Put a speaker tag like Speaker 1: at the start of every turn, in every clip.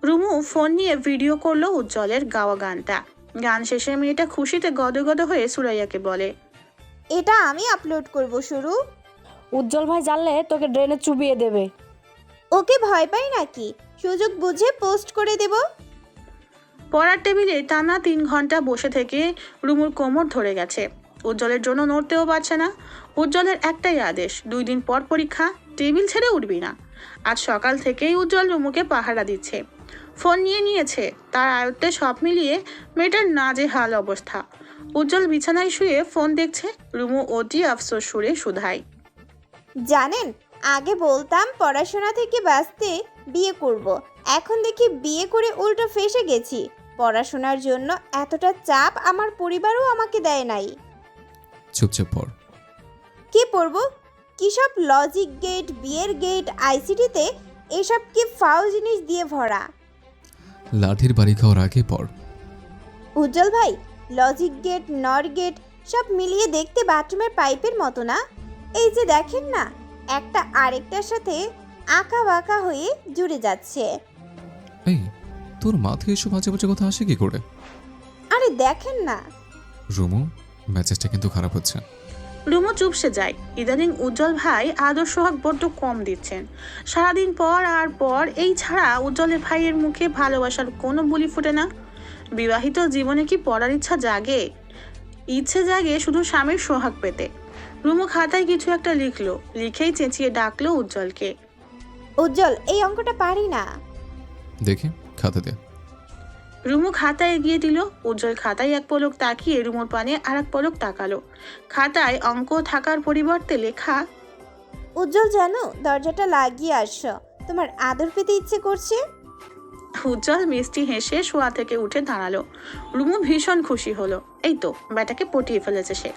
Speaker 1: Rumu phone নিয়ে video করলো উজ্জ্বলের গাওয়া গানটা। গান শেষে মেয়েটা খুশিতে গদগদ হয়ে সুরাইয়াকে বলে,
Speaker 2: এটা আমি আপলোড করব শুরু।
Speaker 3: উজ্জ্বল ভাই জানলে তোকে ড্রেনে চুবিয়ে দেবে।
Speaker 2: ওকে ভয় পাই নাকি? সুযোগ বুঝে পোস্ট করে দেব।
Speaker 1: পড়ার টেবিলে টানা 3 ঘন্টা বসে থেকে রুমুর কোমর ধরে গেছে। উজ্জ্বলের জন্য নড়তেও পারছে না। উজ্জ্বলের একটাই আদেশ, 2 দিন পর পরীক্ষা, টেবিল ছেড়ে উঠবি না। আজ সকাল থেকেই উজ্জ্বল রুমুকে পাহারা দিচ্ছে। ফোন নিয়ে নিয়েছে, তার আয়ত্তে সব মিলিয়ে মেয়েটার নাজেহাল অবস্থা। উজ্জ্বল বিছানায় শুয়ে ফোন দেখছে, রুমু অতি আফসোস সুরে শুধায়,
Speaker 2: জানেন, আগে বলতাম পড়াশোনা থেকে বাঁচতে বিয়ে করব। এখন দেখি বিয়ে করে উল্টো ফেঁসে গেছি। পড়াশোনার জন্য এতটা চাপ আমার পরিবারও আমাকে দেয় নাই।
Speaker 4: চুপচাপ পড়।
Speaker 2: কি পড়ব? কি সব লজিক গেট, বিয়ের গেট, আইসিটিতে এসব কি ফাউল জিনিস দিয়ে ভরা।
Speaker 4: লাঠির বাড়ি খাওয়ার আগে পড়।
Speaker 2: উজ্জ্বল ভাই, লজিক গেট, নর গেট সব মিলিয়ে দেখতে বাথরুমের পাইপের মতো না? এই যে দেখেন না, একটা আরেকটার সাথে আঁকা বাঁকা হয়ে জুড়ে যাচ্ছে।
Speaker 4: এই, তোর মাথায় এসব বাজে বাজে কথা আসে কি করে?
Speaker 2: আরে দেখেন না।
Speaker 4: রুমু, মেজাজটা কিন্তু খারাপ হচ্ছে।
Speaker 1: রুমু চুপসে যায়। ইদানিং উজ্জ্বল ভাই আদর সোহাগ বড্ড কম দিচ্ছেন। সারাদিন পর আর পর এই ছাড়া উজ্জ্বলের ভাইয়ের মুখে ভালোবাসার কোনো বুলি ফুটে না। বিবাহিত জীবনে কি পড়ার ইচ্ছা জাগে? ইচ্ছে জাগে শুধু স্বামীর সোহাগ পেতে। রুমু খাতায় কিছু একটা লিখলো, লিখেই চেঁচিয়ে ডাকলো উজ্জ্বলকে।
Speaker 2: উজ্জ্বল, এই অঙ্কটা পারি না।
Speaker 4: দেখি খাতা দে।
Speaker 1: রুমু খাতা এগিয়ে দিল। উজ্জ্বল খাতায় এক পলক তাকিয়ে রুমুর পানে আর এক পলক তাকালো। খাতায় অঙ্ক থাকার পরিবর্তে লেখা,
Speaker 2: উজ্জ্বল জানো, দরজাটা লাগিয়ে আসো, তোমার আদর পেতে ইচ্ছে করছে।
Speaker 1: উজ্জ্বল মিষ্টি হেসে শোয়া থেকে উঠে দাঁড়ালো। রুমু ভীষণ খুশি হলো। এই তো, ব্যাটাকে পটিয়ে ফেলেছে সে।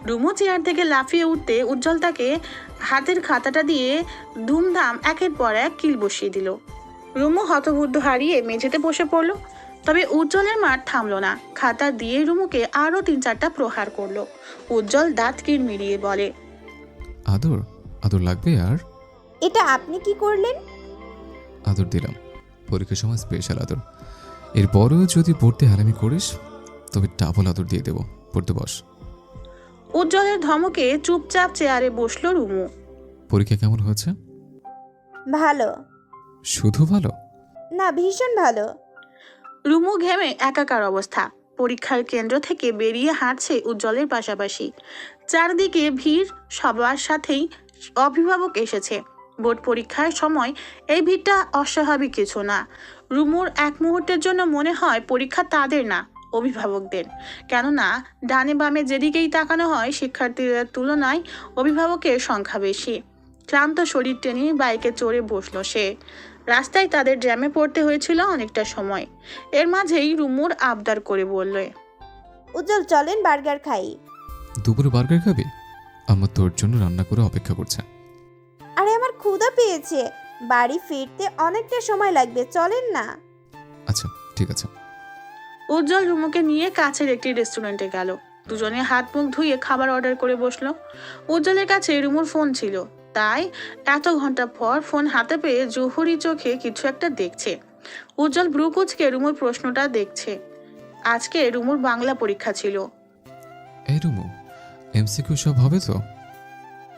Speaker 1: রুমু চেয়ার থেকে লাফিয়ে উঠতে উজ্জ্বল তাকে হাতের খাতাটা দিয়ে ধুমধাম একের পর এক কিল বসিয়ে দিল। রুমু হতবুদ্ধ হারিয়ে মেঝেতে বসে পড়লো। তবে উজ্জ্বলের মার থামলো না। খাতা দিয়ে রুমুকে আরো 3-4টা প্রহার করলো। উজ্জ্বল দাঁত কিড়মিড়িয়ে বলে,
Speaker 4: আদর আদর লাগবে আর?
Speaker 2: এটা আপনি কি করলেন?
Speaker 4: আদর দিলাম, পরীক্ষার সময় স্পেশাল আদর। এরপরেও যদি পড়তে হারামি করিস তবে ডাবল আদর দিয়ে দেবো। পড়তে বস।
Speaker 1: উজ্জ্বলের ধমকে চুপচাপ চেয়ারে বসলো রুমু।
Speaker 4: পরীক্ষা কেমন হয়েছে?
Speaker 2: ভালো
Speaker 4: শুধু ভালো?
Speaker 2: না, ভীষণ ভালো।
Speaker 1: রুমু ঘেমে একাকার অবস্থা। পরীক্ষার কেন্দ্র থেকে বেরিয়ে হাঁটছে উজ্জ্বলের পাশাপাশি। চারদিকে ভিড়, সবার সাথেই অভিভাবক এসেছে। বোর্ড পরীক্ষার সময় এই ভিড়টা অস্বাভাবিক কিছু না। রুমুর এক মুহূর্তের জন্য মনে হয় পরীক্ষা তাদের না, অভিভাবকদের। কেননা ডানে বামে যেদিকেই তাকানো হয় শিক্ষার্থীদের তুলনায় অভিভাবকের সংখ্যা বেশি। ক্লান্ত শরীর টেনে বাইকে চড়ে বসলো সে। রাস্তায় তাদের জ্যামে পড়তে হয়েছিল অনেকটা সময়। এর মাঝেই রুমুর আবদার করে বলল,
Speaker 2: উজ্জ্বল চলেন বার্গার খাই।
Speaker 4: দুপুরে বার্গার খাবি? আমার তোর জন্য রান্না করে অপেক্ষা করছে।
Speaker 2: আরে আমার ক্ষুধা পেয়েছে, বাড়ি ফিরতে অনেকটা সময় লাগবে, চলেন না।
Speaker 4: আচ্ছা ঠিক আছে।
Speaker 1: উজ্জ্বল রুমুকে নিয়ে কাছের একটি রেস্টুরেন্টে গেল। দুজনে হাত মুখ ধুয়ে খাবার অর্ডার করে বসলো। উজ্জ্বলের কাছে রুমুর ফোন ছিল, তাই এত ঘন্টা পর ফোন হাতে পেয়ে জহুরি চোখে কিছু একটা দেখছে। উজ্জ্বল ভ্রু কুঁচকে রুমুর প্রশ্নটা দেখছে। আজকে রুমুর বাংলা পরীক্ষা ছিল।
Speaker 4: এই রুমু, এমসিকিউ সব হবে তো?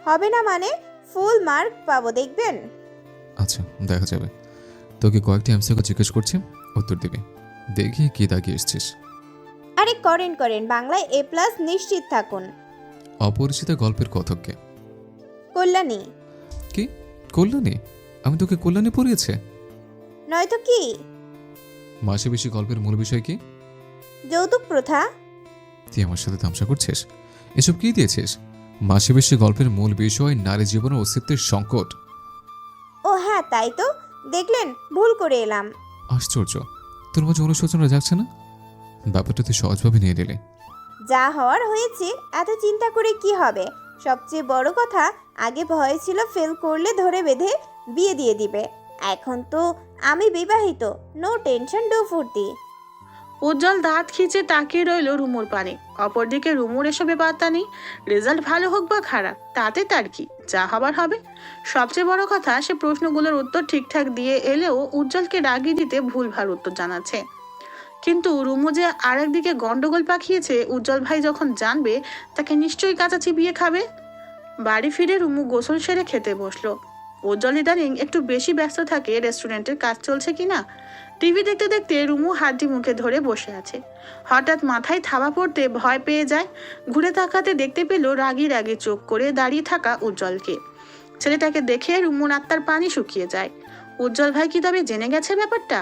Speaker 2: হবে না মানে? ফুল মার্ক পাবো, দেখবেন।
Speaker 4: আচ্ছা দেখা যাবে। তোকে কয়েকটি এমসিকিউ জিজ্ঞেস করছি, উত্তর দিবি। দেখি কি দাগিয়ে এসছিস।
Speaker 2: আরে করেন করেন, বাংলায় A+ নিশ্চিত থাকুন।
Speaker 4: অপরিচিত গল্পের কথককে?
Speaker 2: কল্যাণী।
Speaker 4: কি কল্যাণী? আমি তোকে কল্যাণী পড়িয়েছে?
Speaker 2: নয়তো কি?
Speaker 4: মাসে বেশি গল্পের মূল বিষয় কি?
Speaker 2: যৌতুক প্রথা।
Speaker 4: তুই আমার সাথে তামসা করছিস? এসব কি দিয়েছিস? মাসে বেশি গল্পের মূল বিষয় নারী জীবনের অস্তিত্বের সংকট।
Speaker 2: ও হ্যাঁ, তাই তো, দেখলেন ভুল করে এলাম।
Speaker 4: আশ্চর্য, তোর মাঝে অনুশোচনা যাচ্ছে না? ব্যাপারটা তুই সহজভাবে নিয়ে নিলে।
Speaker 2: যা হওয়ার হয়েছে, এত চিন্তা করে কি হবে? সবচেয়ে বড় কথা, আগে ভয় ছিল ফেল করলে ধরে বেঁধে বিয়ে দিয়ে দিবে। এখন তো আমি বিবাহিত, নো টেনশন, ডো ফুর্তি।
Speaker 1: উজ্জ্বল দাঁত খিচে তাকিয়ে রইল রুমুর পানে। অপরদিকে রুমুর এসবে পাত্তা নেই। রেজাল্ট ভালো হোক বা খারাপ তাতে তার কি, যা হবার হবে। সবচেয়ে বড় কথা, সে প্রশ্নগুলোর উত্তর ঠিকঠাক দিয়ে এলেও উজ্জ্বলকে রাগিয়ে দিতে ভুলভাল উত্তর জানাচ্ছে। কিন্তু রুমু যে আরেকদিকে গন্ডগোল পাকিয়েছে, উজ্জ্বল ভাই যখন জানবে তাকে নিশ্চয়ই কাঁচা চিবিয়ে খাবে। বাড়ি ফিরে রুমু গোসল সেরে খেতে বসলো। উজ্জ্বল ইদানিং একটু বেশি ব্যস্ত থাকে রেস্টুরেন্টের কাজ চলছে কিনা। টিভি দেখতে দেখতে রুমু হাড্ডি মুখে ধরে বসে আছে। হঠাৎ মাথায় থাবা পড়তে ভয় পেয়ে যায়। ঘুরে তাকাতে দেখতে পেল রাগি রাগি চোখ করে দাঁড়িয়ে থাকা উজ্জ্বলকে। ছেলেটাকে দেখে রুমুর আত্মার পানি শুকিয়ে যায়। উজ্জ্বল ভাই কি তবে জেনে গেছে ব্যাপারটা?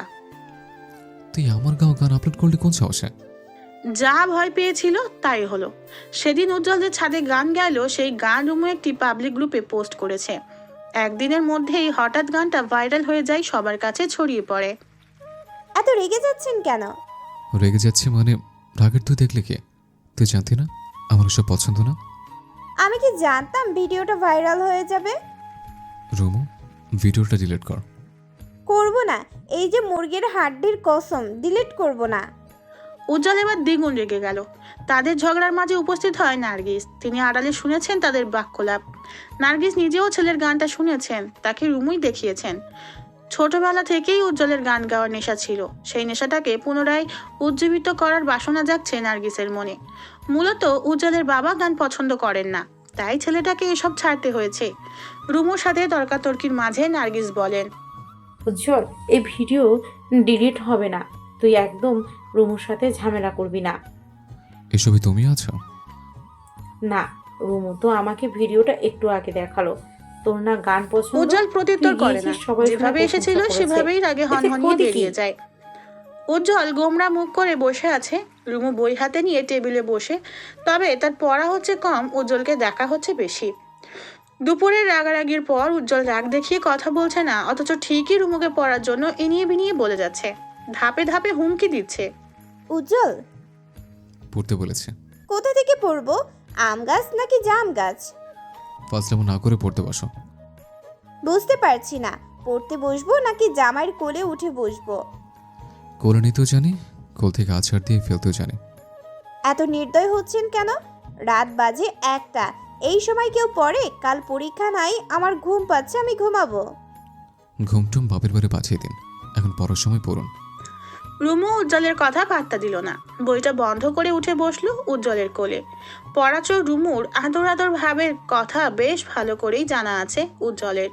Speaker 4: তুই আমার গান আপলোড করলি কোন সাহসে?
Speaker 1: যা ভয় পেয়েছিল তাই হলো। সেদিন উজ্জ্বল যে ছাদে গান গাইলো, সেই গান রুমু একটি পাবলিক গ্রুপে পোস্ট করেছে। একদিনের মধ্যেই হঠাৎ গানটা ভাইরাল হয়ে যায়, সবার কাছে ছড়িয়ে পড়ে।
Speaker 2: এত রেগে যাচ্ছেন কেন?
Speaker 4: রেগে যাচ্ছে মানে? রাগের তুই দেখলে কে? তুই জানতি না আমার সব পছন্দ না?
Speaker 2: আমি কি জানতাম ভিডিওটা ভাইরাল হয়ে যাবে?
Speaker 4: রুমু, ভিডিওটা ডিলিট কর।
Speaker 2: করব না, এই যে মুরগির হাড্ডির কসম, ডিলিট করব না।
Speaker 1: উজ্জ্বল এবার দ্বিগুণ রেগে গেল। তাদের ঝগড়ার মাঝে উপস্থিত হয় নার্গিস। তিনি আড়ালে শুনেছেন তাদের বাক্যলাপ। নার্গিস নিজেও ছেলের গানটা শুনেছেন, তাকে রুমুই দেখিয়েছেন। ছোটবেলা থেকেই উজ্জ্বলের গান গাওয়ার নেশা ছিল। সেই নেশাটাকে পুনরায় উজ্জীবিত করার বাসনা জাগছে নার্গিসের মনে। মূলত উজ্জ্বলের বাবা গান পছন্দ করেন না, তাই ছেলেটাকে এসব ছাড়তে হয়েছে। রুমুর সাথে তর্কাতর্কির মাঝে নার্গিস বলেন,
Speaker 5: উজ্জ্বল, এই ভিডিও ডিলিট হবে না। তুই একদম রুমুর সাথে ঝামেলা করবি না।
Speaker 4: এসবই তুমি আছো?
Speaker 5: না, রুমু তো আমাকে ভিডিওটা একটু আগে দেখালো। তোর না গান পছন্দ?
Speaker 1: উজ্জ্বল প্রত্যুত্তর
Speaker 5: তুই
Speaker 1: করে না,
Speaker 5: গিয়েছিস, সবাই
Speaker 1: যেভাবে
Speaker 5: শুনে
Speaker 1: এসেছিল
Speaker 5: প্রশংসা করেছে।
Speaker 1: সেভাবেই রাগে হনহনিয়ে
Speaker 5: ক্ষতি কি?
Speaker 1: বেরিয়ে যায়। উজ্জ্বল গোমরা মুখ করে বসে আছে। রুমু বই হাতে নিয়ে টেবিলে বসে, তবে তার পড়া হচ্ছে কম, উজ্জ্বলকে দেখা হচ্ছে বেশি। দুপুরের রাগারাগির পর উজ্জ্বল রাগ দেখিয়ে কথা বলছে না, অথচ ঠিকই রুমুকে পড়ার জন্য এনিয়ে বিনিয়ে বলে যাচ্ছে। ধাপে ধাপে হুমকি দিচ্ছে।
Speaker 2: উজ্জ্বল,
Speaker 4: পড়তে বলেছে।
Speaker 2: কোথা থেকে পড়বো? আম গাছ নাকি জাম গাছ?
Speaker 4: ফাজলামো না করে পড়তে বসো।
Speaker 2: বুঝতে পারছি না, পড়তে বসবো নাকি জামাইয়ের কোলে উঠে বসবো?
Speaker 4: কোলে নিতেও জানি, কোল থেকে আছাড় দিয়ে ফেলতেও জানি।
Speaker 2: এত নির্দয় হচ্ছেন কেন? রাত বাজে 1টা, এই সময় কেউ পড়ে? কাল পরীক্ষা নাই, আমার ঘুম পাচ্ছে, আমি ঘুমাবো।
Speaker 1: ঘুমটুম
Speaker 4: বাপের বাড়ি পাঠিয়ে দিন, এখন পড়ার সময় পড়ুন।
Speaker 1: রুমু উজ্জ্বলের কথা পাত্তা দিল না, বইটা বন্ধ করে উঠে বসলো উজ্জ্বলের কোলে। পড়াচোর রুমুর আদর আদর ভাবের কথা বেশ ভালো করেই জানা আছে উজ্জ্বলের।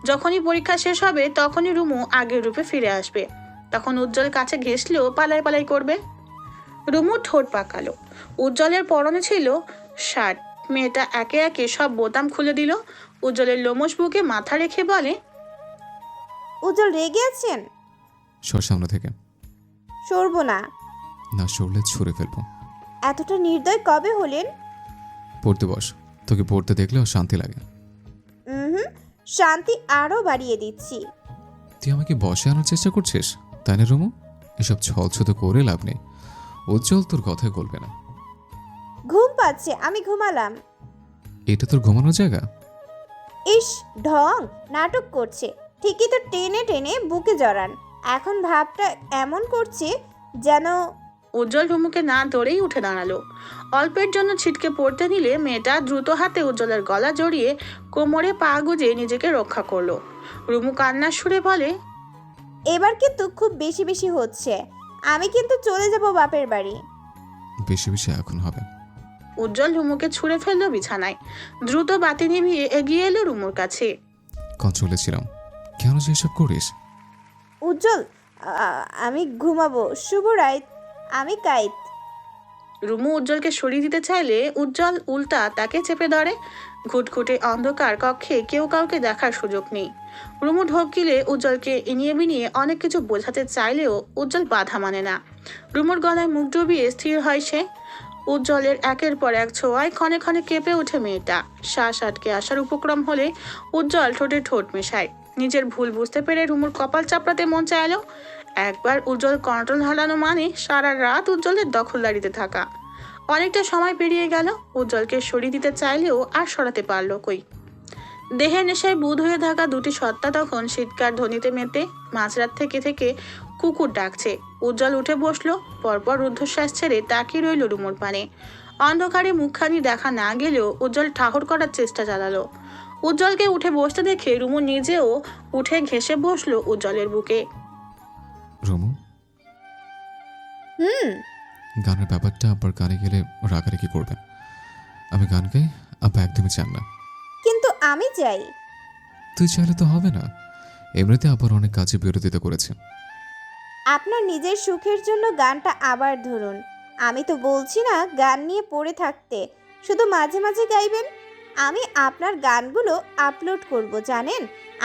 Speaker 1: যখনই পরীক্ষা শেষ হবে তখনই রুমু আগের রূপে ফিরে আসবে। তখন উজ্জ্বল কাছে ঘেঁষলেও পালাই পালাই করবে। রুমু ঠোঁট পাকালো। উজ্জ্বলের পরনে ছিল শার্ট। মেয়েটা একে একে সব বোতাম খুলে দিল। উজ্জ্বলের লোমশ বুকে মাথা রেখে বলে,
Speaker 2: উজ্জ্বল রেগে আছেন?
Speaker 4: সর সামনে থেকে।
Speaker 2: সরবো না।
Speaker 4: না সরলে ছুঁড়ে ফেলবো।
Speaker 2: এতটা নির্দয় কবে হলেন?
Speaker 4: পড়তে বস, তোকে পড়তে দেখলেও শান্তি লাগে।
Speaker 2: হুম, শান্তি আরো বাড়িয়ে দিচ্ছি।
Speaker 4: তুই আমাকে বসে আনার চেষ্টা করছিস, তাই না রুমু? এসব ছলছতো করে লাভ নেই। উজ্জ্বল তোর কথাই বলবে না।
Speaker 2: ঘুম পাচ্ছে, আমি ঘুমালাম।
Speaker 4: এটা তোর ঘুমানোর জায়গা?
Speaker 2: ইস, ঢং নাটক করছে। ঠিকই তো, টেনে টেনে বুকে জড়ান। এখন ভাবটা এমন করছে যেন।
Speaker 1: উজ্জ্বল রুমুকে না ধরেই উঠে দাঁড়ালো। অল্পের জন্য ছিটকে পড়তে নিলে মেয়েটা দ্রুত হাতে উজ্জ্বলের গলা জড়িয়ে কোমরে পা গুজে নিজেকে রক্ষা করলো। রুমু কান্নার সুরে বলে,
Speaker 2: এবার কিন্তু খুব বেশি বেশি হচ্ছে। আমি কিন্তু চলে যাব বাপের বাড়ি।
Speaker 4: বেশি বেশি এখন হবে।
Speaker 1: উজ্জ্বল রুমুকে ছুঁড়ে ফেললো বিছানায়। দ্রুত বাতি নিভিয়ে এগিয়ে এলো রুমুর কাছে।
Speaker 4: কখন চলেছিলাম, কেন যে এসব করিস?
Speaker 2: উজ্জ্বল, আমি ঘুমাবো। শুভ রাত, আমি কাইত।
Speaker 1: রুমু উজ্জ্বলকে সরিয়ে দিতে চাইলে উজ্জ্বল উল্টা তাকে চেপে ধরে। ঘুটঘুটে অন্ধকার কক্ষে কেউ কাউকে দেখার সুযোগ নেই। রুমু ঢোক গিলে উজ্জ্বলকে ইনিয়ে বিনিয়ে অনেক কিছু বোঝাতে চাইলেও উজ্জ্বল বাধা মানে না। রুমুর গলায় মুখ ডুবিয়ে স্থির হয় সে। উজ্জ্বলের একের পর এক ছোঁয়ায় ক্ষণে ক্ষণে কেঁপে ওঠে মেয়েটা। শ্বাস আটকে আসার উপক্রম হলে উজ্জ্বল ঠোঁটে ঠোঁট মেশায়। নিজের ভুল বুঝতে পেরে রুমুর কপাল চাপড়াতে মন চাইলো। একবার উজ্জ্বল কন্ট্রোল হারানো মানে সারা রাত উজ্জ্বলের দখলদারিতে থাকা। অনেকটা সময় পেরিয়ে গেল। উজ্জ্বলকে সরিয়ে দিতে চাইলেও আর সরাতে পারলো কই। দেহের নেশায় বুঁদ হয়ে থাকা দুটি সত্তা তখন শীতকার ধ্বনিতে মেতে মাঝরাত থেকে থেকে কুকুর ডাকছে। উজ্জ্বল উঠে বসলো, পরপর রুদ্ধশ্বাস ছেড়ে তাকিয়ে রইল রুমুর পানে। অন্ধকারে মুখখানি দেখা না গেলেও উজ্জ্বল ঠাহর করার চেষ্টা চালালো। উজ্জ্বলকে উঠে বসতে দেখে রুমু নিজেও উঠে ঘেঁষে বসলো উজ্জ্বলের বুকে।
Speaker 4: রুমু, গানের ব্যাপারটা আব্বার গানে গেলে রাগারাগি করবেন। আমি গান গাই, আব্বা একদমই চান না।
Speaker 2: কিন্তু আমি চাই।
Speaker 4: তুই চাইলে তো হবে না, এমনিতে আব্বার অনেক কাজে বিরোধিতা করেছে।
Speaker 2: আপনার নিজের সুখের জন্য গানটা আবার ধরুন। আমি তো বলছি না গান নিয়ে পড়ে থাকতে, শুধু মাঝে মাঝে গাইবেন। আমি আপনার গানগুলো আপলোড করব, জানেন?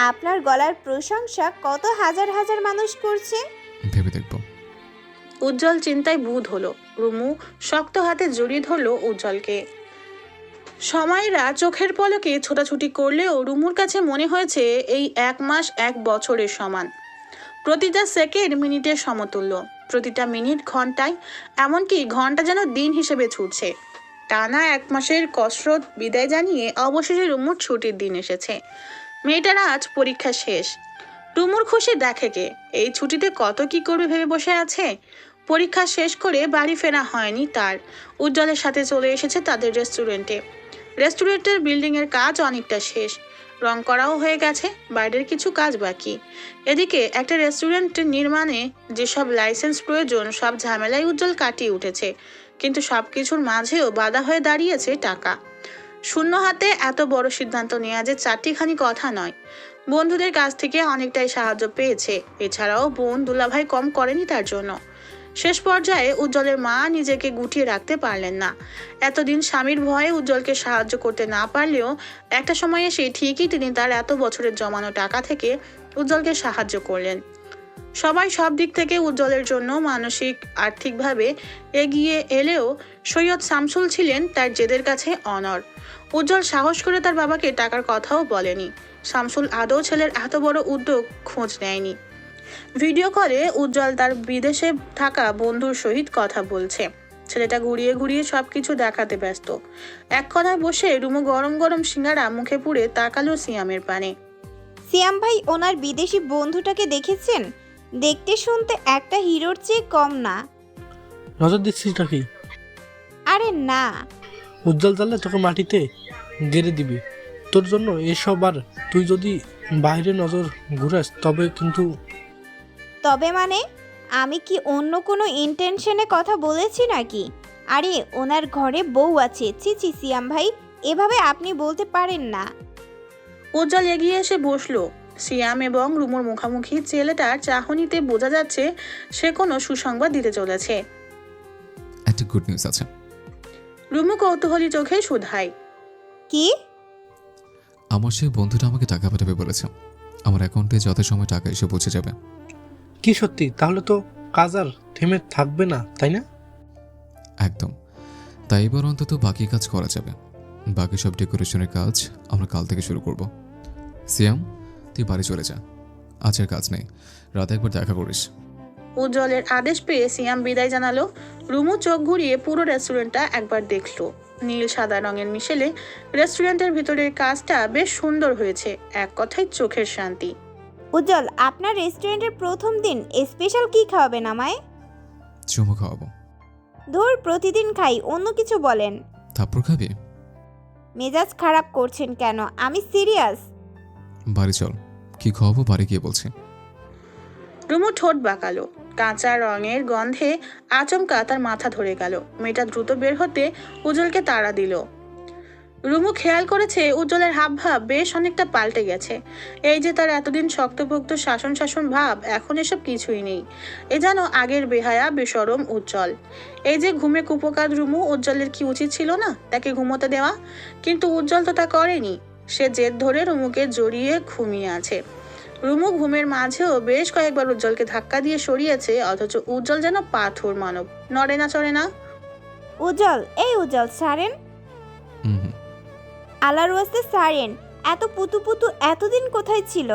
Speaker 2: আপনার গলার প্রশংসা কত হাজার হাজার মানুষ করছে।
Speaker 4: ভেবে দেখব।
Speaker 1: উজ্জ্বল চিন্তায় বুঁদ হলো। রুমু শক্ত হাতে জড়িয়ে ধরলো উজ্জ্বলকে। সময়রা চোখের পলকে ছোটাছুটি করলেও রুমুর কাছে মনে হয়েছে এই 1 মাস 1 বছরের সমান। প্রতিটা সেকেন্ড মিনিটের সমতুল্য, প্রতিটা মিনিট ঘন্টায়, এমনকি ঘন্টা যেন দিন হিসেবে ছুটছে। টানা 1 মাসের কসরত বিদায় জানিয়ে অবশেষে রুমুর ছুটির দিন এসেছে। মেয়েটার আজ পরীক্ষা শেষ। রুমুর খুশি দেখে কে? এই ছুটিতে কত কি করবে ভেবে বসে আছে। পরীক্ষা শেষ করে বাড়ি ফেরা হয়নি তার। উজ্জ্বলের সাথে চলে এসেছে তাদের রেস্টুরেন্টে। রেস্টুরেন্টের বিল্ডিংয়ের কাজ অনেকটা শেষ, রং করাও হয়ে গেছে, বাইরের কিছু কাজ বাকি। এদিকে একটা রেস্টুরেন্ট নির্মাণে যেসব লাইসেন্স প্রয়োজন সব ঝামেলায় উজ্জ্বল কাটিয়ে উঠেছে, কিন্তু সব কিছুর মাঝেও বাধা হয়ে দাঁড়িয়েছে টাকা। শূন্য হাতে এত বড় সিদ্ধান্ত নেওয়া যে চারটিখানি কথা নয়। বন্ধুদের কাছ থেকে অনেকটাই সাহায্য পেয়েছে, এছাড়াও বোন দুলাভাই কম করেনি তার জন্য। শেষ পর্যায়ে উজ্জ্বলের মা নিজেকে গুটিয়ে রাখতে পারলেন না। এতদিন স্বামীর ভয়ে উজ্জ্বলকে সাহায্য করতে না পারলেও একটা সময়ে সেই ঠিকই তিনি তার এত বছরের জমানো টাকা থেকে উজ্জ্বলকে সাহায্য করলেন। সবাই সব দিক থেকে উজ্জ্বলের জন্য মানসিক আর্থিকভাবে এগিয়ে এলেও সৈয়দ শামসুল ছিলেন তার জেদের কাছে অনড়। উজ্জ্বল সাহস করে তার বাবাকে টাকার কথাও বলেনি। শামসুল আদৌ ছেলের এত বড় উদ্যোগ খোঁজ নেয়নি। ভিডিও কলে উজ্জ্বল তার বিদেশে থাকা বন্ধুর সহিত কথা বলছে। ছেলেটা ঘুরিয়ে ঘুরিয়ে সবকিছু দেখাতে ব্যস্ত। এক কথায় বসে রুমু গরম গরম সিঙ্গারা মুখে পুড়ে তাকালো সিয়ামের পানে।
Speaker 2: সিয়াম ভাই, ওনার বিদেশি বন্ধুটাকে দেখেছেন? দেখতে শুনতে একটা হিরোর চেয়ে কম না।
Speaker 6: নজর দিচ্ছিস নাকি?
Speaker 2: আরে না।
Speaker 6: উজ্জ্বল জানলে তোকে মাটিতে গেড়ে দিবি। তোর জন্য এসব, আর তুই যদি বাইরে নজর ঘুরাস তবে কিন্তু।
Speaker 2: তবে মানে? আমি কি অন্য কোনো ইন্টেনশনে কথা বলেছি নাকি? আরে ওনার ঘরে বউ আছে। ছি সিয়াম ভাই, এভাবে আপনি বলতে পারেন না।
Speaker 1: উজ্জ্বল এগিয়ে এসে বসলো। সিয়াম এবং রুমুর মুখোমুখি ছেলেটার চাহনিতে বোঝা যাচ্ছে সে কোনো সুসংবাদ দিতে চলেছে।
Speaker 4: একটা গুড নিউজ আছে।
Speaker 1: রুমু কৌতূহলী চোখে শুধায়।
Speaker 2: কি?
Speaker 4: আমার সেই বন্ধুটা আমাকে টাকা পাঠাবে বলেছে। আমার অ্যাকাউন্টে যথাসময় টাকা এসে পৌঁছে যাবে।
Speaker 6: কি সত্যি? তাহলে তো কাজ আর থেমে থাকবে না, তাই না?
Speaker 4: একদম। তাই এবার অন্তত বাকি কাজ করা যাবে। বাকি সব ডেকোরেশনের কাজ আমরা কাল থেকে শুরু করব। সিয়াম, তুই বাড়ি চলে যা, আজ আর কাজ নেই, রাতে একবার দেখা করিস।
Speaker 1: উজ্জ্বলের আদেশ পেয়ে সিয়াম বিদায় জানালো। রুমু চোখ ঘুরিয়ে পুরো রেস্টুরেন্টটা একবার দেখলো। নীল সাদা রঙের মিশেলে রেস্টুরেন্টের ভিতরের কাজটা বেশ সুন্দর হয়েছে, এক কথায় চোখের শান্তি।
Speaker 2: উজ্জ্বল, আপনার রেস্টুরেন্টের প্রথম দিন স্পেশাল কি খাওয়াবেন আমায়?
Speaker 4: চুমু খাওয়াবো।
Speaker 2: ধুর, প্রতিদিন খাই, অন্য কিছু বলেন।
Speaker 4: থাপ্পড় খাবি?
Speaker 2: মেজাজ খারাপ করছেন কেন? আমি সিরিয়াস।
Speaker 4: বাড়ি চল, কি খাওয়াবো বাড়ি গিয়ে বলছি।
Speaker 1: রুমু ঠোঁট বাঁকালো। কাঁচা রঙের গন্ধে আচমকা তার মাথা ধরে গেল। মেয়েটা দ্রুত বের হতে উজ্জ্বলকে তাড়া দিল। রুমু খেয়াল করেছে উজ্জ্বলের হাবভাব বেশ অনেকটা পাল্টে গেছে। এই যে তার এতদিন শক্তপোক্ত শাসন শাসন ভাব, এখন এসব কিছুই নেই। এ যেন আগের বেহায়া বেশরম উজ্জ্বল। এই যে ঘুমে কুপোকাত রুমু, উজ্জ্বলের কি উচিত ছিল না তাকে ঘুমোতে দেওয়া? কিন্তু উজ্জ্বল তো তা করেনি। সে জেদ ধরে রুমুকে জড়িয়ে ঘুমিয়ে আছে। রুমু ঘুমের মাঝেও বেশ কয়েকবার উজ্জ্বলকে ধাক্কা দিয়ে সরিয়েছে, অথচ উজ্জ্বল যেন পাথর মানব, নড়ে না চড়ে না।
Speaker 2: উজ্জ্বল, এই উজ্জ্বল, সারেন।
Speaker 4: হুম।
Speaker 2: আল্লাহর ওয়াস্তে সারেন। এত পুতু পুতু এতদিন কোথায় ছিল?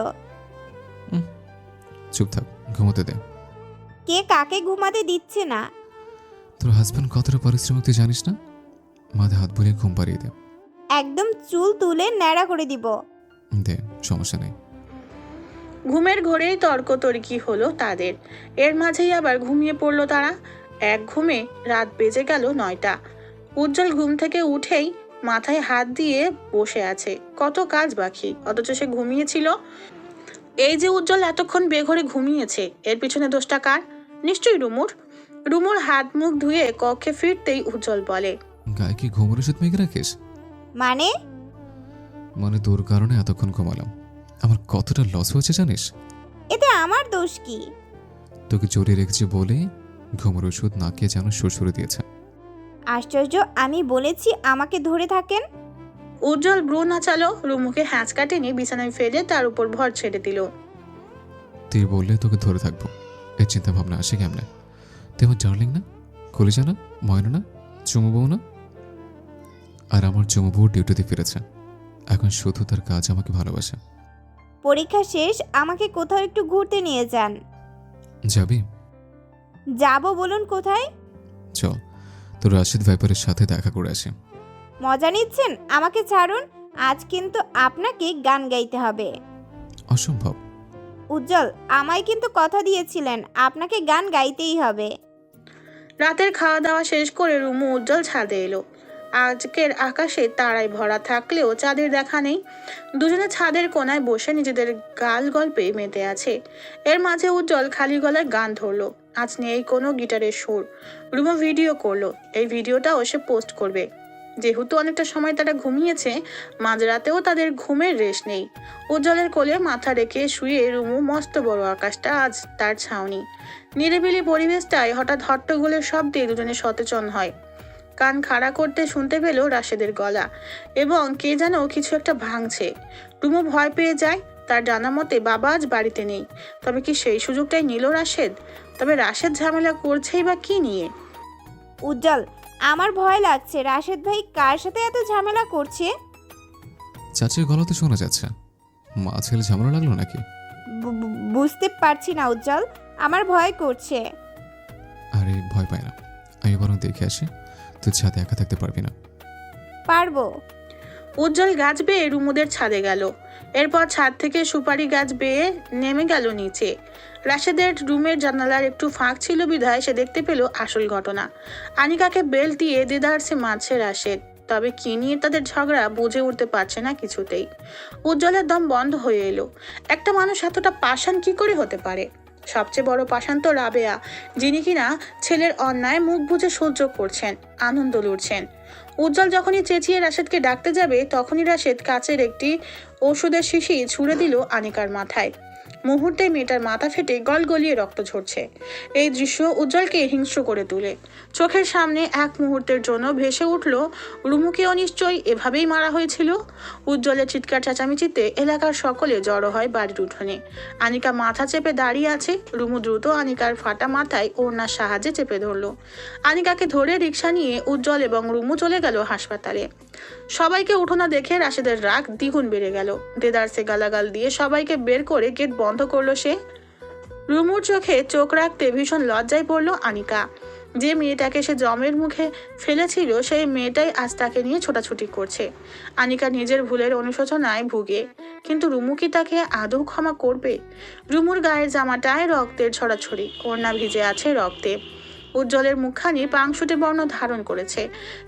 Speaker 4: চুপ থাক, ঘুমোতে দে।
Speaker 2: কে কাকে ঘুমাতে দিচ্ছে না?
Speaker 4: তোর হাজব্যান্ড কতটা পরিশ্রমিক তুই জানিস না? মাথায় হাত বুলিয়ে ঘুম পাড়িয়ে দে।
Speaker 2: একদম চুল তুলে ন্যাড়া করে দিব।
Speaker 4: দে, সমস্যা নেই।
Speaker 1: ঘুমের ঘোরেই তর্কতর্কি হলো তাদের। এর মাঝেই আবার ঘুমিয়ে পড়লো তারা। এক ঘুমে রাত বেজে গেল 9টা। উজ্জ্বল ঘুম থেকে উঠেই মাথায় হাত দিয়ে বসে আছে। কত কাজ বাকি, অথচ সে ঘুমিয়েছিল। এই যে উজ্জ্বল এতক্ষণ বেঘরে ঘুমিয়েছে, এর পিছনে দোষটা কার? নিশ্চয়ই রুমুর। রুমুর হাত মুখ ধুয়ে কক্ষে ফিরতেই উজ্জ্বল বলে,
Speaker 4: গায়ে কি ঘুমের ওষুধ মেখে রাখিস?
Speaker 2: মানে
Speaker 4: তোর কারণে এতক্ষণ ঘুমালাম। আমার কতটা লস হয়েছে জানিস?
Speaker 2: এতে আমার দোষ কি?
Speaker 4: তোকে জড়িয়ে রেখেছি বলেই ঘুমের ওষুধ নাকে যেন সুরসুরে দিয়েছে।
Speaker 2: আশ্চর্য, আমি বলেছি আমাকে ধরে থাকেন।
Speaker 1: উজ্জ্বল ব্রু নাচালো, রুমুকে হ্যাঁচকা টেনে বিছানায় ফেলে তার উপর ভর ছেড়ে দিল।
Speaker 4: তুই বললে তোকে ধরে থাকবো, এই চিন্তা ভাবনা আসে কেমনে? তুই আমার ডার্লিং না, কলিজা না, ময়না না, চুমু বউ না? আর আমার চুমু বউ ডিউটিতে ফিরেছে, এখন শুধু তার কাজ আমাকে ভালোবাসে।
Speaker 2: পরীক্ষা শেষ, আমাকে কোথাও একটু ঘুরতে নিয়ে যান।
Speaker 4: যাবি?
Speaker 2: যাবো, বলুন কোথায়?
Speaker 4: চল, তোর রাশিদ ভাইপারের সাথে দেখা করে আসি।
Speaker 2: মজা নিচ্ছেন? আমাকে ছাড়ুন, আজ কিন্তু আপনাকে গান গাইতে হবে।
Speaker 4: অসম্ভব।
Speaker 2: উজ্জ্বল, আমায় কিন্তু কথা দিয়েছিলেন আপনাকে গান গাইতেই হবে।
Speaker 1: রাতের খাওয়া দাওয়া শেষ করে রুমু উজ্জ্বল ছাদে এলো। আজকের আকাশে তারায় ভরা থাকলেও চাঁদের দেখা নেই। দুজনে ছাদের কোনায় বসে নিজেদের গাল গল্পে মেতে আছে। এর মাঝে উজ্জ্বল খালি গলায় গান ধরলো। আজ নেই কোনো গিটারের সুর। রুমু ভিডিও করলো, এই ভিডিওটাও সে পোস্ট করবে। যেহেতু অনেকটা সময় তারা ঘুমিয়েছে, মাঝরাতেও তাদের ঘুমের রেশ নেই। উজ্জ্বলের কোলে মাথা রেখে শুয়ে রুমু মস্ত বড় আকাশটা আজ তার ছাউনি। নিরিবিলি পরিবেশটায় হঠাৎ হট্টগোলের শব্দে দুজনে সচেতন হয়। কান খাড়া করতে শুনতে পেল রাশেদের গলা এবং কে যেন কিছু একটা ভাঙছে। রুমু ভয় পেয়ে যায়। তার জানা মতে বাবা আজ বাড়িতে নেই। তবে কি সেই সুযোগটাই নিল রাশেদ? তবে রাশেদ ঝামেলা করছেই বা কি নিয়ে?
Speaker 2: উজ্জ্বল, আমার ভয় লাগছে। রাশেদ ভাই কার সাথে এত ঝামেলা করছে?
Speaker 4: চাচির গলাতে শোনা যাচ্ছে। মা ছেলে ঝামেলা লাগলো নাকি?
Speaker 2: বুঝতে পারছি না উজ্জ্বল, আমার ভয় করছে।
Speaker 4: আরে ভয় পাই না, আমি বরং দেখে আসি। তুই ছাদে একা থাকতে পারবি না।
Speaker 2: পারবো।
Speaker 1: উজ্জ্বল গাছ বেয়ে রুমুদের ছাদে গেল। এরপর ছাদ থেকে সুপারি গাছ বেয়ে নেমে গেল নিচে। রাশেদের রুমের জানালার একটু ফাঁক ছিল বিধায় সে দেখতে পেল আসল ঘটনা। আনিকাকে বেল্ট দিয়ে দেদারসে মারছে রাশেদ। তবে কি নিয়ে তাদের ঝগড়া বুঝে উঠতে পারছে না কিছুতেই। উজ্জ্বলের দম বন্ধ হয়ে এলো। একটা মানুষ এতটা পাষাণ কি করে হতে পারে? সবচেয়ে বড় পাষাণ তো রাবেয়া, যিনি কিনা ছেলের অন্যায় মুখ বুজে সহ্য করছেন, আনন্দ লুটছেন। উজ্জ্বল যখনই চেঁচিয়ে রাশেদকে ডাকতে যাবে, তখনই রাশেদ কাচের একটি ওষুধের শিশি ছুঁড়ে দিল আনিকার মাথায়। মুহূর্তে মেয়েটার মাথা ফেটে গলগলিয়ে রক্ত ঝরছে। এই দৃশ্য উজ্জ্বলকে হিংস্র করে তোলে। চোখের সামনে এক মুহূর্তের জন্য ভেসে উঠল রুমুকেও নিশ্চয়ই এভাবেই মারা হয়েছিল। উজ্জ্বলের চিৎকার চেঁচামেচিতে এলাকার সকলে জড়ো হয় বাড়ির উঠোনে। আনিকা মাথা চেপে দাঁড়িয়ে আছে। রুমু দ্রুত আনিকার ফাটা মাথায় ওড়নার সাহায্যে চেপে ধরলো। আনিকাকে ধরে রিকশা নিয়ে উজ্জ্বল এবং রুমু চলে গেল হাসপাতালে। সবাইকে উঠোনা দেখে রাশেদের রাগ দ্বিগুণ বেড়ে গেল। দেদারসে গালাগাল দিয়ে সবাইকে বের করে গেট বন্ধ করলো সে। রুমুর চোখে চোখ রাখতে ভীষণ লজ্জায় পড়ল আনিকা। যে মেয়েটাকে সে জমের মুখে ফেলেছিল, সেই মেয়েটাই আজ তাকে নিয়ে ছোটাছুটি করছে। আনিকা নিজের ভুলের অনুশোচনায় ভুগে, কিন্তু রুমু কি তাকে আদৌ ক্ষমা করবে? রুমুর গায়ের জামাটায় রক্তের ছড়াছড়ি, ওড়না ভিজে আছে রক্তে। উজ্জ্বলের মুখখানি পাংশুটে বর্ণ ধারণ করেছে।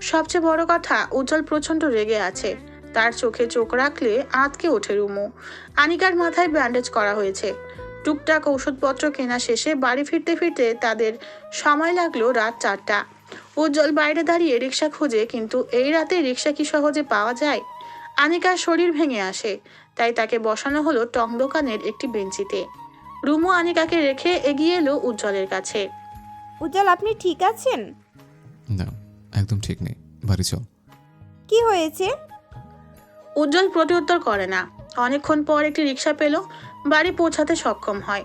Speaker 1: সবচেয়ে বড় কথা, উজ্জ্বল প্রচন্ড রেগে আছে। তার চোখে চোখ রাখলে আঁতকে ওঠে রুমু। আনিকার মাথায় ব্যান্ডেজ করা হয়েছে। টুকটাক ওষুধপত্র কেনা শেষে বাড়ি ফিরতে ফিরতে তাদের সময় লাগলো রাত 4টা। উজ্জ্বল বাইরে দাঁড়িয়ে রিক্সা খোঁজে, কিন্তু এই রাতে রিক্সা কি সহজে পাওয়া যায়? আনিকার শরীর ভেঙে আসে, তাই তাকে বসানো হলো টং দোকানের একটি বেঞ্চিতে। রুমু আনিকাকে রেখে এগিয়ে এলো উজ্জ্বলের কাছে।
Speaker 2: উজ্জ্বল, আপনি ঠিক আছেন?
Speaker 4: না, একদম ঠিক নেই, বাড়ি চল।
Speaker 2: কি হয়েছে?
Speaker 1: উজ্জ্বল প্রত্যুত্তর করে না। অনেকক্ষণ পর একটি রিক্সা পেল, বাড়ি পৌঁছাতে সক্ষম হয়।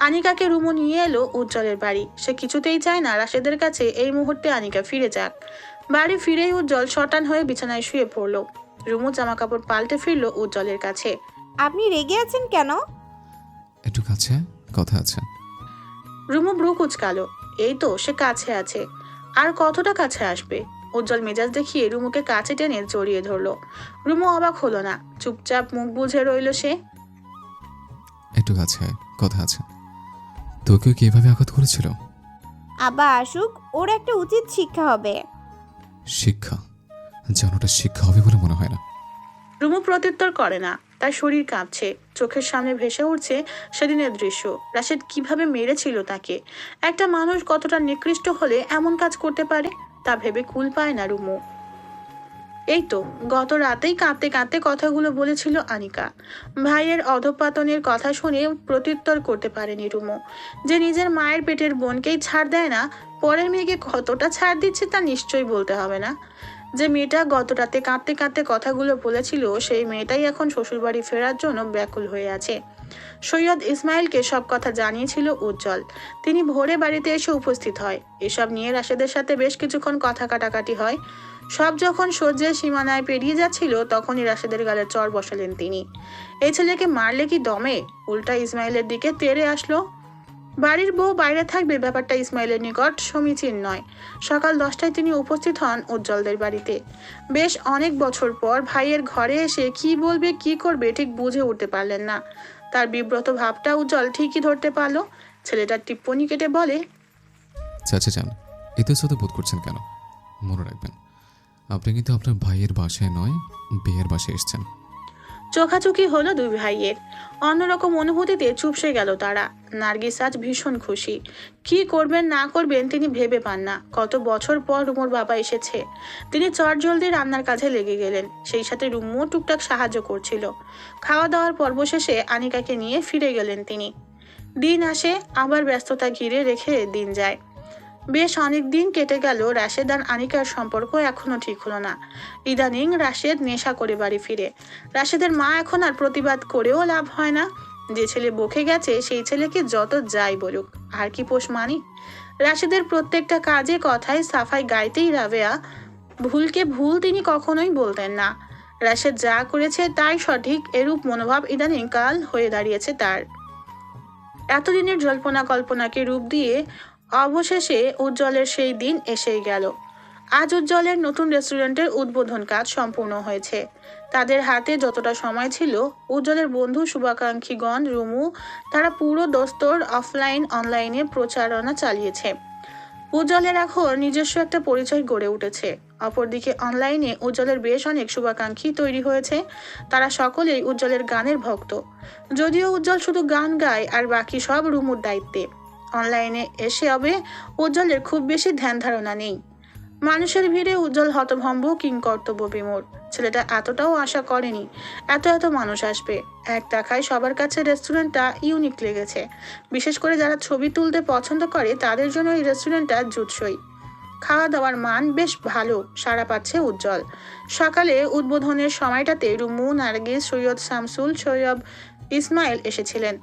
Speaker 1: আনিকাকে রুমু নিয়ে এলো উজ্জ্বলের বাড়ি। সে কিছুতেই চায় না রাশেদের কাছে এই মুহূর্তে আনিকা ফিরে যাক। বাড়ি ফিরেই উজ্জ্বল শটান হয়ে বিছানায় শুয়ে পড়লো। রুমু জামা কাপড় পাল্টে ফিরলো উজ্জ্বলের কাছে।
Speaker 2: আপনি রেগে আছেন কেন?
Speaker 4: একটু কাছে কথা আছে।
Speaker 1: রুমু ভ্রু কুচকালো। এই তো সে কাছে আছে, আর কতটা কাছে আসবে? উজ্জ্বল মেজাজ দেখিয়ে রুমুকে কাছে টেনে জড়িয়ে ধরলো। রুমু অবাক হলো না, চুপচাপ মুখ বুঝে রইল সে।
Speaker 4: একটু কাছে আয়, কথা আছে। তোকেও কি এভাবে আঘাত করেছিল?
Speaker 2: আব্বা আসুক, ওর একটা উচিত শিক্ষা হবে।
Speaker 4: শিক্ষা? যেন ওটা শিক্ষা হবে বলে মনে হয় না।
Speaker 1: রুমু প্রত্যুত্তর করে না, তার শরীর কাঁপছে। চোখের সামনে ভেসে উঠছে সেদিনের দৃশ্য। রাশেদ কিভাবে মেরেছিল তাকে। একটা মানুষ কতটা নিকৃষ্ট হলে এমন কাজ করতে পারে তা ভেবে কুল পায় না রুমু। এই তো গত রাতেই কাঁদতে কাঁদতে কথাগুলো বলেছিল আনিকা। ভাইয়ের অধঃপতনের কথা শুনে প্রত্যুত্তর করতে পারেনি রুমু। যে নিজের মায়ের পেটের বোনকেই ছাড় দেয় না, পরের মেয়েকে কতটা ছাড় দিচ্ছে তা নিশ্চয়ই বলতে হবে না। যে মেয়েটা গত রাতে কাঁদতে কাঁদতে কথাগুলো বলেছিল, সেই মেয়েটাই এখন শ্বশুরবাড়ি ফেরার জন্য ব্যাকুল হয়ে আছে। সৈয়দ ইসমাইলকে সব কথা জানিয়েছিল উজ্জ্বল। তিনি ভোরে বাড়িতে এসে উপস্থিত হয়। এসব নিয়ে রাশেদের সাথে বেশ কিছুক্ষণ কথা কাটাকাটি হয়। সব যখন সহ্যের সীমানায় পেরিয়ে যাচ্ছিল, তখনই রাশেদের গালে চড় বসালেন তিনি। এই ছেলেকে মারলে কি দমে? উল্টা ইসমাইলের দিকে তেড়ে আসলো। বাড়ির বউ বাইরে থাকবে, ব্যাপারটা ইসমাইলের নিকট সমীচীন নয়। সকাল 10টায় তিনি উপস্থিত হন উজ্জ্বলদের বাড়িতে। বেশ অনেক বছর পর ভাইয়ের ঘরে এসে কি বলবে কি করবে ঠিক বুঝে উঠতে পারলেন না। তার বিব্রত ভাবটা উজ্জ্বল ঠিকই ধরতে পারলো। ছেলেটার টিপ্পনি কেটে বলে,
Speaker 4: চাচা যান, এতে শত বোধ করছেন কেন? মনে রাখবেন, আপনি কিন্তু আপনার ভাইয়ের বাসায় নয়, বিয়ের বাসায় এসেছেন।
Speaker 1: চোখাচোখি হলো দুই ভাইয়ের। অন্যরকম অনুভূতিতে চুপসে গেল তারা। নার্গিস আজ ভীষণ খুশি। কি করবেন না করবেন তিনি ভেবে পান না। কত বছর পর রুমুর বাবা এসেছে। তিনি চটজলদি রান্নার কাজে লেগে গেলেন। সেই সাথে রুমুও টুকটাক সাহায্য করছিল। খাওয়া দাওয়ার পর্ব শেষে আনিকাকে নিয়ে ফিরে গেলেন তিনি। দিন আসে, আবার ব্যস্ততা ঘিরে রেখে দিন যায়। বেশ অনেক দিন কেটে গেল। রাশেদ আর আনিকার সম্পর্ক এখনো ঠিক হলো না। ইদানিং রাশেদ নেশা করে বাড়ি ফিরে। রাশেদের মা এখন আর প্রতিবাদ করেও লাভ হয় না। যে ছেলে বকে গেছে সেই ছেলেকে যত যাই বলুক, আর কি পোষ মানি। রাশেদের প্রত্যেকটা কাজে কথায় সাফাই গাইতেই রাবেয়া। ভুলকে ভুল তিনি কখনোই বলতেন না। রাশেদ যা করেছে তাই সঠিক, এরূপ মনোভাব ইদানিং কাল হয়ে দাঁড়িয়েছে তার। এতদিনের জল্পনা কল্পনাকে রূপ দিয়ে অবশেষে উজ্জ্বলের সেই দিন এসেই গেল। আজ উজ্জ্বলের নতুন রেস্টুরেন্টের উদ্বোধন কাজ সম্পূর্ণ হয়েছে। তাদের হাতে যতটা সময় ছিল, উজ্জ্বলের বন্ধু শুভাকাঙ্ক্ষীগণ রুমু তারা পুরো দস্তর অফলাইন অনলাইনে প্রচারণা চালিয়েছে। উজ্জ্বলের এখন নিজস্ব একটা পরিচয় গড়ে উঠেছে। অপরদিকে অনলাইনে উজ্জ্বলের বেশ অনেক শুভাকাঙ্ক্ষী তৈরি হয়েছে। তারা সকলেই উজ্জ্বলের গানের ভক্ত। যদিও উজ্জ্বল শুধু গান গায় আর বাকি সব রুমুর দায়িত্বে। অনলাইনে এসে হবে উজ্জ্বলের খুব বেশি ধ্যান ধারণা নেই। মানুষের ভিড়ে উজ্জ্বল হতভম্ব কিংকর্তব্য বিমূঢ়। ছেলেটা এতটাও আশা করেনি এত মানুষ আসবে। এক দেখায় সবার কাছে রেস্টুরেন্টটা ইউনিক লেগেছে। বিশেষ করে যারা ছবি তুলতে পছন্দ করে তাদের জন্য এই রেস্টুরেন্টটা জুৎসই। খাওয়া দাওয়ার মান বেশ ভালো, সাড়া পাচ্ছে উজ্জ্বল। সকালে উদ্বোধনের সময়টাতে রুমু, নার্গিস, সৈয়দ শামসুল, সৈয়দ ইসমাইল এসেছিলেন।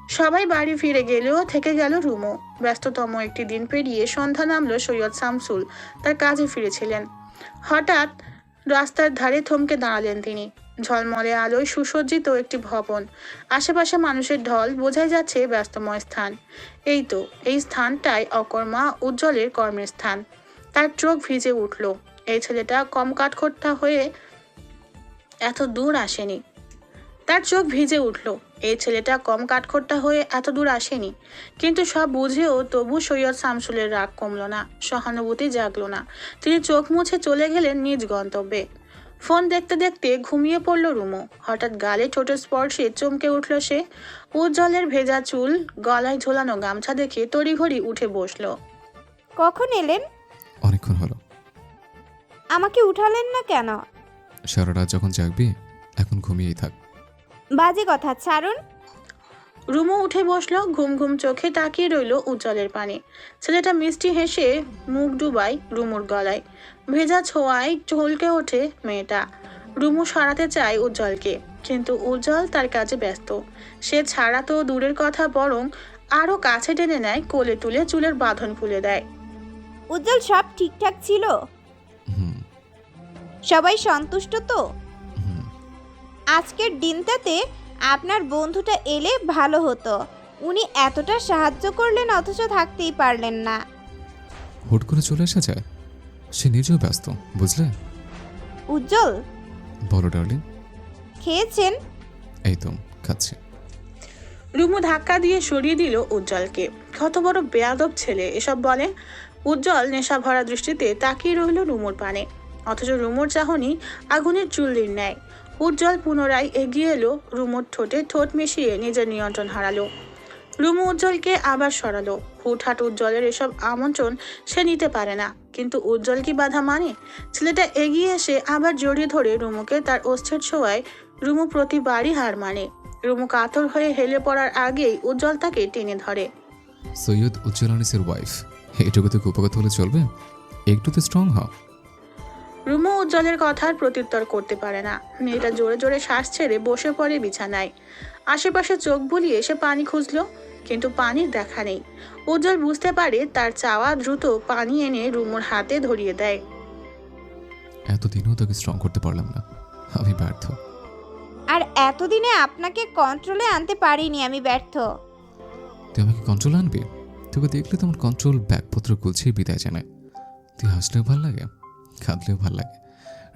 Speaker 1: সবাই বাড়ি ফিরে গেলেও থেকে গেল রুমু। ব্যস্ততম একটি দিন পেরিয়ে সন্ধ্যা নামলো। সৈয়দ শামসুল তার কাজে ফিরেছিলেন। হঠাৎ রাস্তার ধারে থমকে দাঁড়ালেন তিনি। ঝলমলে আলোয় সুসজ্জিত একটি ভবন, আশেপাশে মানুষের ঢল, বোঝাই যাচ্ছে ব্যস্তময় স্থান। এই তো এই স্থানটাই অকর্মা উজ্জ্বলের কর্মের স্থান। তার চোখ ভিজে উঠল। এই ছেলেটা কম কাঠখোট্টা হয়ে এত দূর আসেনি। তার চোখ ভিজে উঠল। এই ছেলেটা কম কাঠখোট্টা হয়ে এত দূর আসেনি। কিন্তু সব বুঝেও তবু সৈয়দ শামসুলের রাগ কমল না, সহানুভূতি জাগলো না। তিনি চোখ মুছে চলে গেলেন নিজ গন্তব্যে। ফোন দেখতে দেখতে ঘুমিয়ে পড়ল রুমু। হঠাৎ গালে ঠোঁটের স্পর্শে চমকে উঠল সে। উজ্জ্বলের ভেজা চুল, গলায় ঝোলানো গামছা দেখে তড়িঘড়ি উঠে বসলো।
Speaker 2: কখন এলেন?
Speaker 4: অনেকক্ষণ হলো।
Speaker 2: আমাকে উঠালেন না কেন?
Speaker 4: সারা রাত যখন জাগবি, এখন ঘুমিয়েই থাক।
Speaker 2: বাজে কথা, ছাড়ুন।
Speaker 1: রুমু উঠে বসলো। ঘুম ঘুম চোখে তাকিয়ে রইল উজ্জ্বলের পানে। ছেলেটা মিষ্টি হেসে মুখ ডুবাই রুমুর গলায়। ভেজা ছোঁয়ায় চলকে ওঠে মেয়েটা। রুমু সরাতে চায় উজ্জ্বলকে, কিন্তু উজ্জ্বল তার কাজে ব্যস্ত। সে ছাড়া তো দূরের কথা, বরং আরো কাছে টেনে নেয়, কোলে তুলে চুলের বাঁধন খুলে দেয়।
Speaker 2: উজ্জ্বল, সব ঠিকঠাক ছিল?
Speaker 4: হুম
Speaker 2: সবাই সন্তুষ্ট তো?
Speaker 4: হুম
Speaker 2: আজকের দিনটাতে আপনার বন্ধুটা এলে ভালো হতো। উনি এতটা সাহায্য করলেন অথচ থাকতেই পারলেন না।
Speaker 4: হুট করে চলে আসা যায়? সে নিজেও ব্যস্ত, বুঝলে?
Speaker 2: উজ্জ্বল,
Speaker 4: বলো ডার্লিং।
Speaker 2: খেয়েছেন?
Speaker 4: এই তো খাচ্ছি।
Speaker 1: রুমু ধাক্কা দিয়ে সরিয়ে দিল উজ্জ্বলকে। কত বড় বেয়াদব ছেলে এসব বলে। উজ্জ্বল নেশা ভরা দৃষ্টিতে তাকিয়ে রইল রুমুর পানে, অথচ রুমুর চাহনি আগুনের চুল্লির ন্যায়। উজ্জ্বল পুনরায় এগিয়ে এলো, রুমুর ঠোঁটে ঠোঁট মিশিয়ে নিজের নিয়ন্ত্রণ হারালো। রুমু উজ্জ্বলকে আবার সরালো। হুটহাট উজ্জ্বলের এসব আমন্ত্রণ সে নিতে পারে না, কিন্তু উজ্জ্বল কি বাধা মানে? ছেলেটা এগিয়ে এসে আবার জড়িয়ে ধরে রুমুকে, তার অস্থির ছোঁয়ায় রুমু প্রতিবারই হার মানে। রুমু কাতর হয়ে হেলে পড়ার আগেই উজ্জ্বল তাকে টেনে ধরে।
Speaker 4: সৈয়দ উজ্জ্বল আনিসের ওয়াইফ, এটুকু তো উপগত হলে চলবে? একটু তো স্ট্রং হও।
Speaker 1: রুমু উজ্জ্বলের কথার প্রত্যুত্তর করতে পারে না। মেয়েটা জোরে জোরে শ্বাস ছেড়ে বসে পড়ে বিছানায়। আশেপাশে চোখ বুলিয়ে সে পানি খুঁজলো, কিন্তু পানির দেখা নেই। উজ্জ্বল বুঝতে পারে তার চাওয়া, দ্রুত পানি এনে রুমুর হাতে ধরিয়ে দেয়।
Speaker 4: এতদিনও তোকে স্ট্রং করতে পারলাম না, আমি ব্যর্থ।
Speaker 2: আর এতদিনে আপনাকে কন্ট্রোলে আনতে পারিনি, আমি ব্যর্থ।
Speaker 4: তুই আমাকে কন্ট্রোল আনবি? তোকে দেখলে তোমার কন্ট্রোল ব্যাগপত্র গুছিয়ে বিদায় জানায়। তুই হাসলেও ভাল লাগে, কাঁদলেও ভাল লাগে,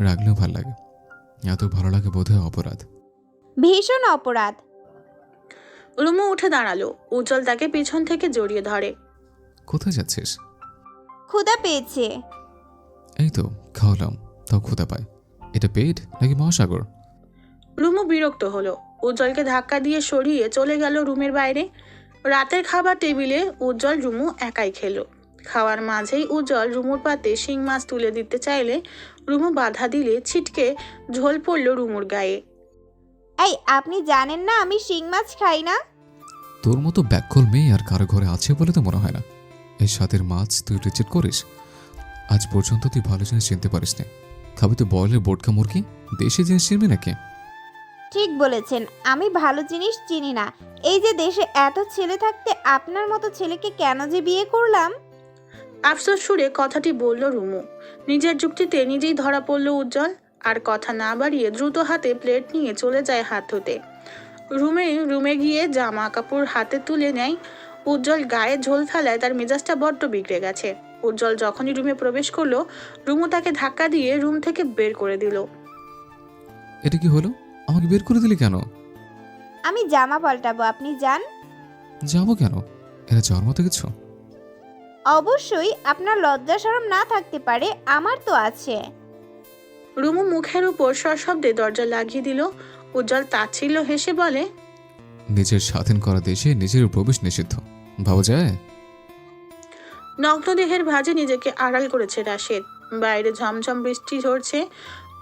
Speaker 4: রাগলেও ভাল লাগে। এত ভালো লাগে বোধহয় অপরাধ।
Speaker 2: ভীষণ অপরাধ।
Speaker 1: রুমু উঠে দাঁড়ালো। উজ্জ্বল তাকে পিছন থেকে জড়িয়ে ধরে।
Speaker 4: কোথায় যাচ্ছিস?
Speaker 2: ক্ষুধা পেয়েছে।
Speaker 4: এই তো খাওয়ালাম, তাও ক্ষুধা পায়। এটা পেট নাকি মহাসাগর?
Speaker 1: রুমু বিরক্ত হলো। উজ্জ্বলকে ধাক্কা দিয়ে সরিয়ে চলে গেল রুমের বাইরে। রাতের খাবার টেবিলে উজ্জ্বল রুমু একাই খেলো। খাওয়ার মাঝেই উজ্জ্বল রুমুর পাতে শিং মাছ তুলে দিতে চাইলে রুমু বাধা দিলে ছিটকে ঝোল পড়ল রুমুর গায়ে।
Speaker 2: এই, আপনি জানেন না আমি শিং মাছ খাই না?
Speaker 4: তোর মতো ব্যাককল মেয়ে আর কারো ঘরে আছে বলে তো মনে হয় না। এই স্বাদের মাছ তুই রিজেক্ট করিস? আজ পর্যন্ত তুই ভালো জিনিস চিনতে পারিস না। খাবি তো বয়লের বোটকা মুরগি, দেশি জিনিস চিনবি নাকি?
Speaker 2: ঠিক বলেছেন, আমি ভালো জিনিস চিনি না। এই যে দেশে এত ছেলে থাকতে আপনার মতো ছেলেকে কেন যে বিয়ে করলাম?
Speaker 1: আফসোস সুরে কথাটি বলল রুমু। নিজের যুক্তিতে নিজেই ধরা পড়ল উজ্জ্বল। আর কথা না বাড়িয়ে দ্রুত হাতে প্লেট নিয়ে চলে যায় হাত ধুতে। রুমে গিয়ে জামা কাপড় হাতে তুলে নেয়। উজ্জ্বল গায়ে ঝোল ফেলায় তার মেজাজটা বড্ড বিগড়ে গেছে। উজ্জ্বল যখনই রুমে প্রবেশ করলো, রুমু তাকে ধাক্কা দিয়ে রুম থেকে বের করে দিল।
Speaker 4: এটা কি হলো? আমাকে বের করে দিলি কেন?
Speaker 2: আমি জামা পাল্টাবো, আপনি যান।
Speaker 4: যাবো কেন? এরা যাওয়ার মতো কিছু?
Speaker 2: অবশ্যই, আপনার লজ্জা শরম না থাকতে পারে, আমার তো আছে।
Speaker 1: রুমু মুখের উপর সশব্দে দরজা লাগিয়ে দিল। উজ্জ্বল তাচ্ছিল্য হেসে বলে,
Speaker 4: নিজের স্বাধীন করা দেশে নিজের প্রবেশ নিষিদ্ধ, ভাবা যায়?
Speaker 1: নগ্ন দেহের ভাঁজে নিজেকে আড়াল করেছে রাশেদ। বাইরে ঝমঝম বৃষ্টি ঝরছে,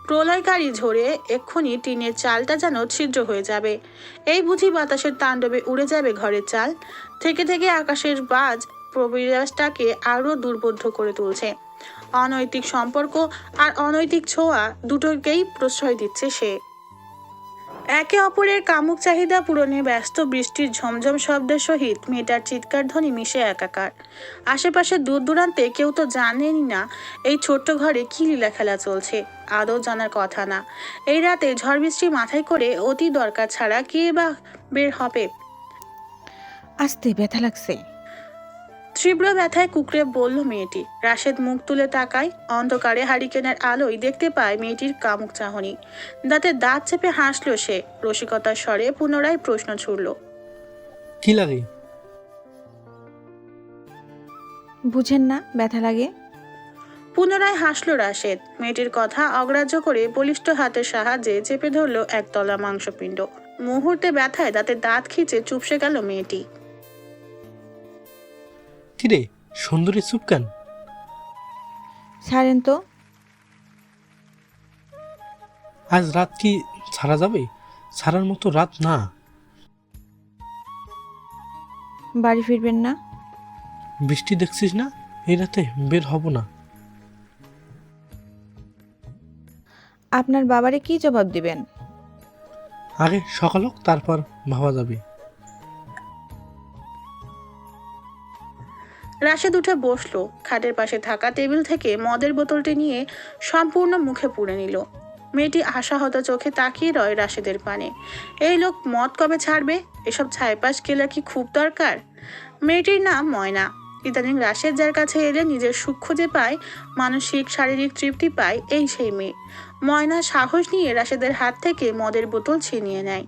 Speaker 1: প্রলয়কারী ঝরে এক্ষুনি টিনের চালটা যেন ছিদ্র হয়ে যাবে। এই বুঝি বাতাসের তাণ্ডবে উড়ে যাবে ঘরের চাল। থেকে থেকে আকাশের বাজ পরিবেশটাকে আরও দুর্বোধ্য করে তুলছে। অনৈতিক সম্পর্ক আর অনৈতিক ছোঁয়া দুটোকেই প্রশ্রয় দিচ্ছে সে। একে অপরের কামুক চাহিদা পূরণে ব্যস্ত বৃষ্টির ঝমঝম শব্দের সহিত মেয়েটার চিৎকার ধ্বনি মিশে একাকার। আশেপাশে দূর দূরান্তে কেউ তো জানেনই না এই ছোট্ট ঘরে কি লীলা খেলা চলছে, আদৌ জানার কথা না। এই রাতে ঝড় বৃষ্টি মাথায় করে অতি দরকার ছাড়া কে বা বের হবে?
Speaker 7: আস্তে, ব্যথা লাগছে।
Speaker 1: তীব্র ব্যথায় কুকড়ে বলল মেয়েটি। রাশেদ মুখ তুলে তাকায়। অন্ধকারে হারিকেনের আলোয় দেখতে পায় মেয়েটির কামুক চাহনি। দাঁতে দাঁত চেপে হাসল সে। রসিকতার স্বরে পুনরায় প্রশ্ন ছুড়ল,
Speaker 6: কি লাগে?
Speaker 7: বুঝেন না ব্যথা লাগে?
Speaker 1: পুনরায় হাসল রাশেদ। মেয়েটির কথা অগ্রাহ্য করে বলিষ্ঠ হাতের সাহায্যে চেপে ধরল একতলা মাংসপিণ্ড। মুহূর্তে ব্যথায় দাঁতে দাঁত খিচে চুপসে গেল মেয়েটি।
Speaker 6: কিরে সুন্দরী, চুপ কেন?
Speaker 7: ছাড়েন তো।
Speaker 6: আজ রাত কি ছাড়া যাবে? ছাড়ার মতো রাত না।
Speaker 7: বাড়ি ফিরবেন না?
Speaker 6: বৃষ্টি দেখছিস না? এই রাতে বের হব না।
Speaker 7: আপনার বাবারে কি জবাব দিবেন?
Speaker 6: আগে সকাল হোক, তারপর ভাবা যাবে।
Speaker 1: রাশেদ উঠে বসলো। খাটের পাশে থাকা টেবিল থেকে মদের বোতলটি নিয়ে সম্পূর্ণ মুখে পুরে নিল। মেয়েটি আশাহত চোখে তাকিয়ে রয় রাশেদের পানে। এই লোক মদ কবে ছাড়বে? এসব ছাইপাশ কেলা কি খুব দরকার? মেয়েটির নাম ময়না। ইদানিং রাশেদ যার কাছে এলে নিজের সুখ খুঁজে পায়, মানসিক শারীরিক তৃপ্তি পায়, এই সেই মেয়ে। ময়না সাহস নিয়ে রাশেদের হাত থেকে মদের বোতল ছিনিয়ে নেয়।